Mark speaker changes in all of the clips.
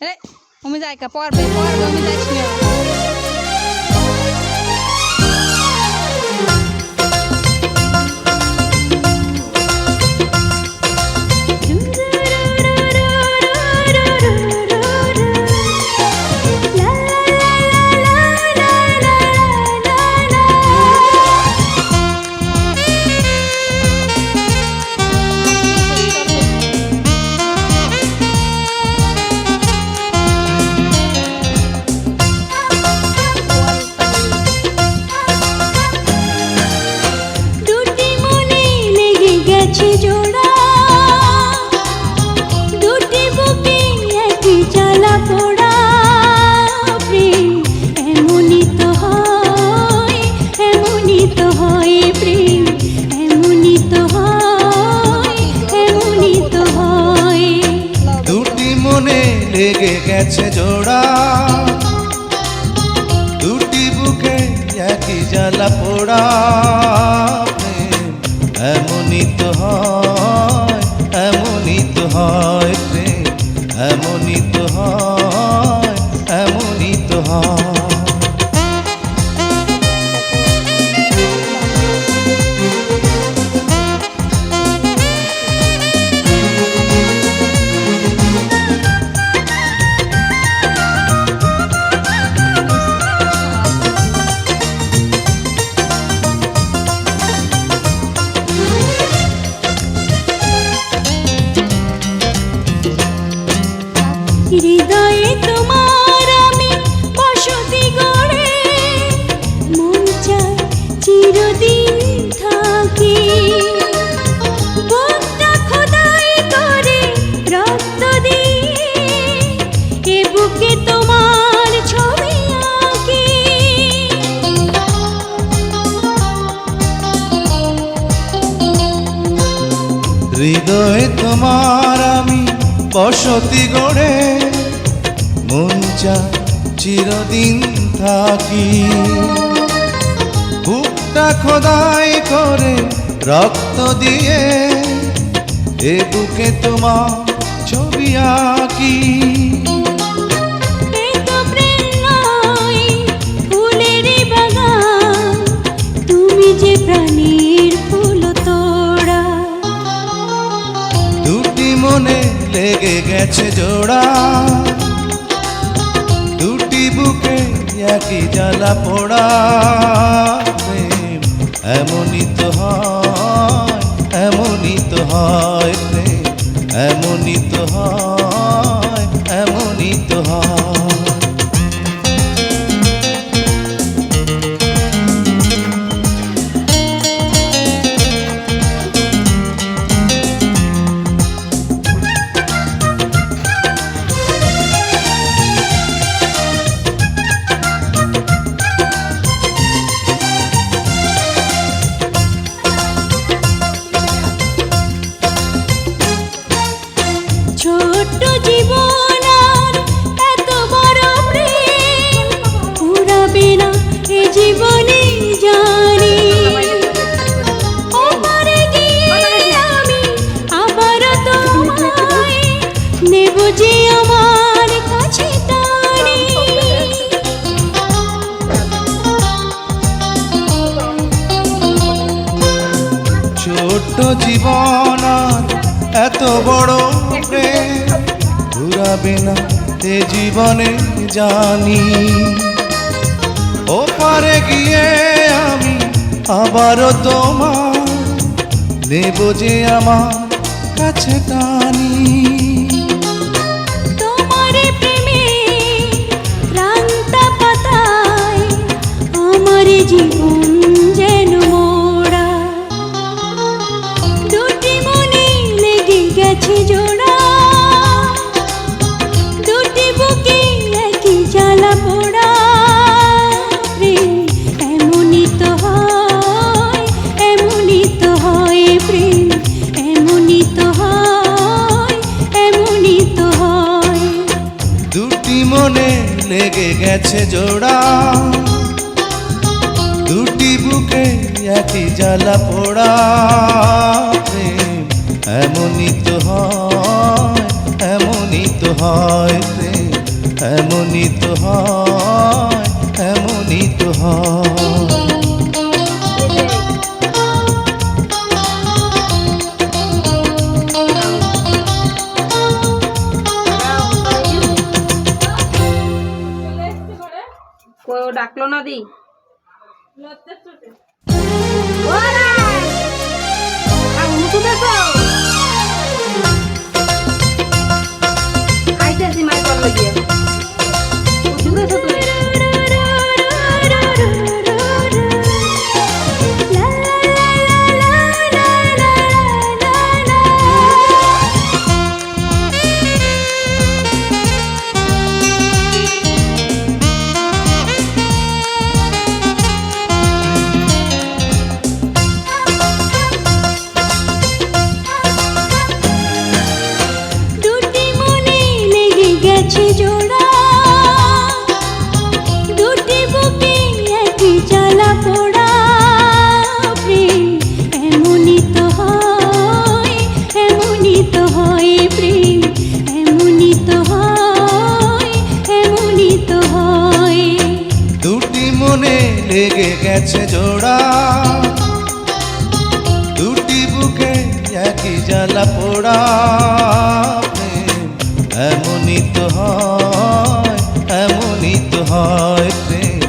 Speaker 1: रे उमी जाय का पढ़बे उमी जाइस ना
Speaker 2: লেগে গেছে জোড়া দুটি বুকে একই জ্বালা পোড়া এমনই তো হয় এমনই তো হয় প্রেম এমনই তো হয় এমনই তো হয়
Speaker 3: হৃদয়ে তোমার আমি বসতি গড়ে মন চায় চিরদিন থাকি বুকটা খোদাই করে রক্ত দিয়ে এ বুকে তোমার ছবি আঁকি
Speaker 2: হৃদয়ে তোমার আমি বসতি গড়ে মন চায় চিরদিন থাকি বুকটা খোদাই করে রক্ত দিয়ে এ বুকে তোমার ছবি আঁকি
Speaker 3: তুমি যে প্রাণীর ফুল তোড়া
Speaker 2: দুটি মনে লেগে গেছে জোড়া দুটি বুকে একই জ্বালা পোড়া প্রেম এমনই তো হয় এমনই তো হয় প্রেম এমনই তো হয় এমনই তো হয়
Speaker 3: ছোট্ট জীবন আর এত বড় প্রেম পুরাবে না এ জীবনে জানি ওপারে গিয়ে আমি আবার তোমায় নেব যে আমার কাছে টানি
Speaker 2: ছোট্ট জীবন আর এত বড় প্রেম ঘুরাবে না এ জীবনে জানি ওপারে গিয়ে আমি আবারও তোমার নেব যে আমার কাছে টানি
Speaker 3: তোমার প্রেমে ক্লান্ত পাতায় আমার জীবন যেন মোড়া দুটি মনে লেগে গেছে জোড়া দুটি বুকে একই জ্বালা পোড়া প্রেম এমনই তো হয় এমনই তো হয় প্রেম এমনই তো হয় এমনই তো হয়
Speaker 2: দুটি মনে লেগে গেছে জোড়া দুটি বুকে একই জ্বালা পোড়া প্রেম এমনই তো হয় এমনই তো হয় প্রেম এমনই তো হয়, এমনই তো হয়।
Speaker 1: ডাকলো না দি আইতেছি মাই করলো গিয়ে উঠেছো তুমি
Speaker 2: লেগে গেছে জোড়া, দুটি বুকে একই জ্বালা পোড়া। এমনই তো হয়, এমনই তো হয় প্রেম,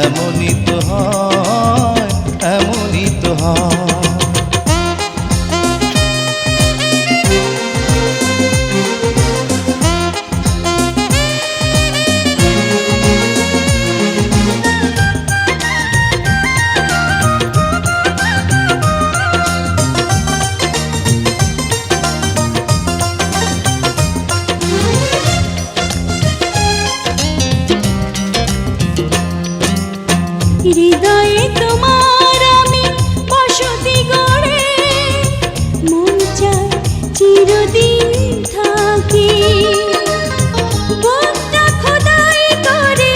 Speaker 2: এমনই তো হয়, এমনই তো হয়।
Speaker 3: হৃদয়ে তোমার আমি বসতি গড়ে, মন চায় চিরদিন থাকি। বুকটা খোদাই করে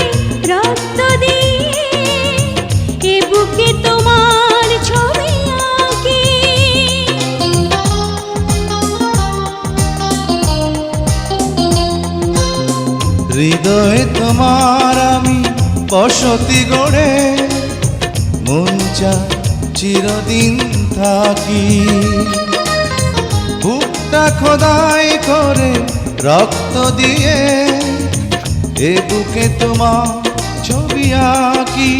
Speaker 3: রক্ত দিয়ে, এ বুকে তোমার ছবি আঁকি।
Speaker 2: হৃদয়ে তোমার আমি বসতি গড়ে, মন চায় চিরদিন থাকি। বুকটা খোদাই করে রক্ত দিয়ে, এ বুকে তোমার ছবি আঁকি।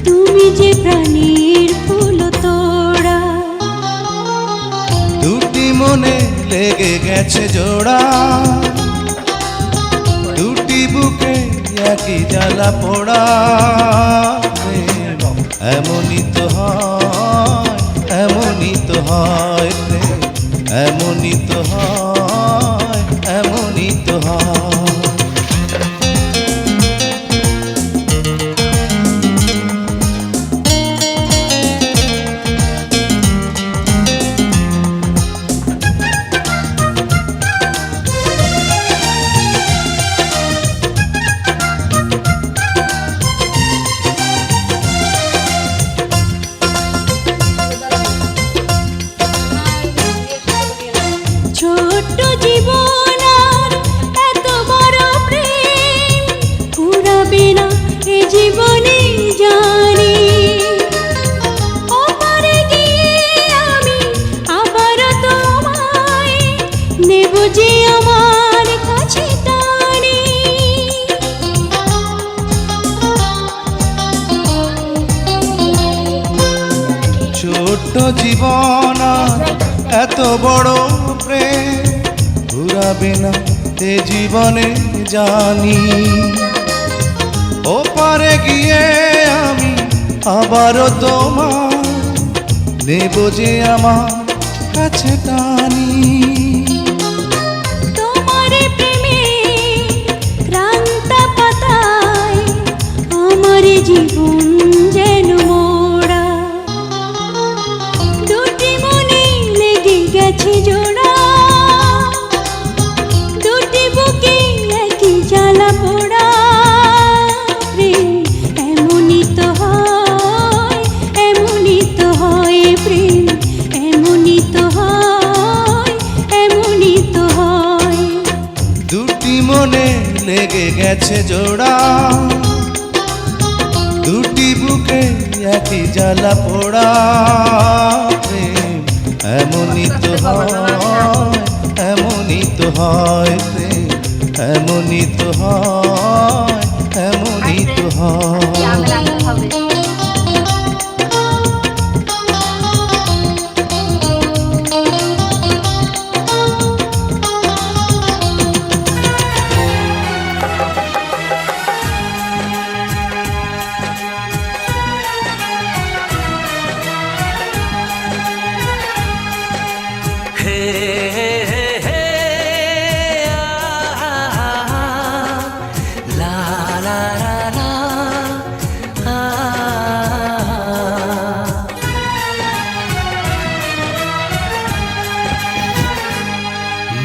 Speaker 3: তুমি যে প্রাণীর ফুল তোড়া,
Speaker 2: দুটি মনে লেগে গেছে জোড়া, দুটি বুকে একই জ্বালা পোড়া। এমনই তো হয়, এমনই তো হয় প্রেম, এমনই তো হয়, এমনই তো হয়।
Speaker 3: ছোট্ট জীবন আর এত বড় প্রেম ফুরাবে না এ জীবনে জানি। ওপারে গিয়ে আমি আবার তোমায় নেব যে আমার কাছে টানি।
Speaker 2: ছোট্ট জীবন আর এত বড় প্রেম ঘুরাবে না এ জীবনে জানি। ওপারে গিয়ে আমি আবারও তোমার নেব যে আমার কাছে টানি।
Speaker 3: তোমার প্রেমে ক্রান্ত পাতায় আমার জীবন যেন মোড়া, দুটি মনে লেগে গেছে জোড়া, দুটি বুকে একই জ্বালা পোড়া। প্রেম এমনই তো হয়, এমনই তো হয় প্রেম, এমনই তো
Speaker 2: জ্বালা পোড়া প্রেম এমনই তো হয়, এমনই তো হয় প্রেম, এমনই তো হয়, এমনই তো হয়।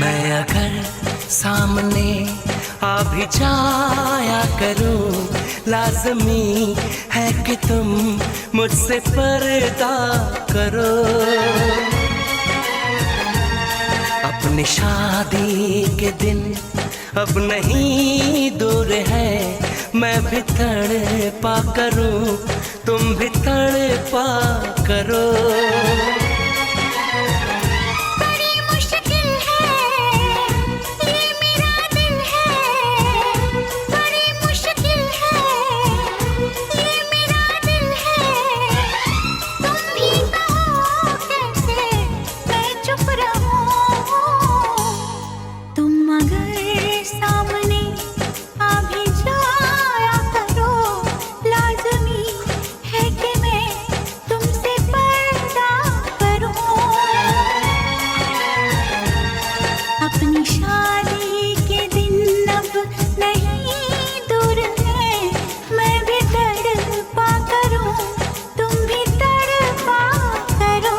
Speaker 4: मैं अगर सामने आ भी जाया करूं, लाज़मी है कि तुम मुझसे पर्दा करो। अपनी शादी के दिन अब नहीं दूर है, मैं भी तड़पा करूं, तुम भी तड़पा करो।
Speaker 3: अपनी शादी के दिन अब नहीं दूर है, मैं भी तड़पा करूं, तुम भी तड़पा करो।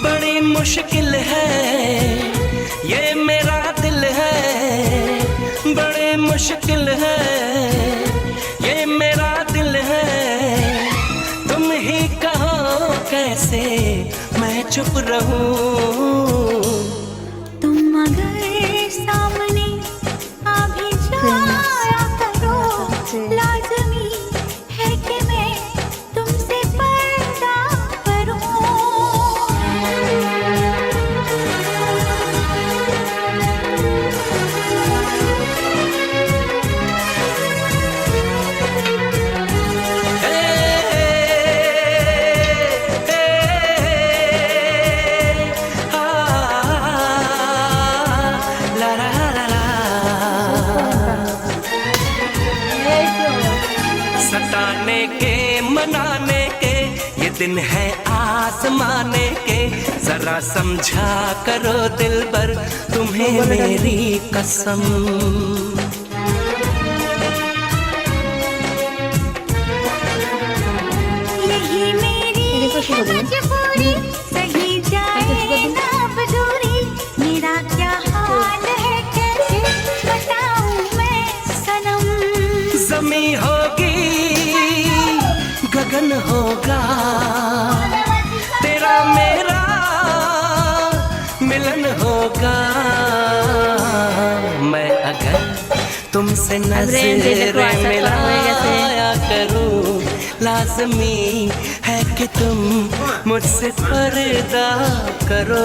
Speaker 4: बड़ी मुश्किल है ये मेरा दिल है, बड़ी मुश्किल है ये मेरा दिल है। तुम ही कहो कैसे मैं चुप रहूं।
Speaker 3: तुम अगर सामने आ भी जाया करो, लाज़मी है कि मैं तुमसे पर्दा करूं।
Speaker 4: सताने के मनाने के ये दिन है आसमाने के, जरा समझा करो दिलबर तुम्हें मेरी कसम।
Speaker 3: यही मेरी मजबूरी, सही जाए ना अब दूरी, मेरा क्या हाल है कैसे बताऊं मैं सनम।
Speaker 4: ज़मीं होगी गगन होगा, तेरा मेरा मिलन होगा। मैं अगर तुमसे नज़रें मिलाया करूं, लाज़मी है कि तुम मुझसे पर्दा करो।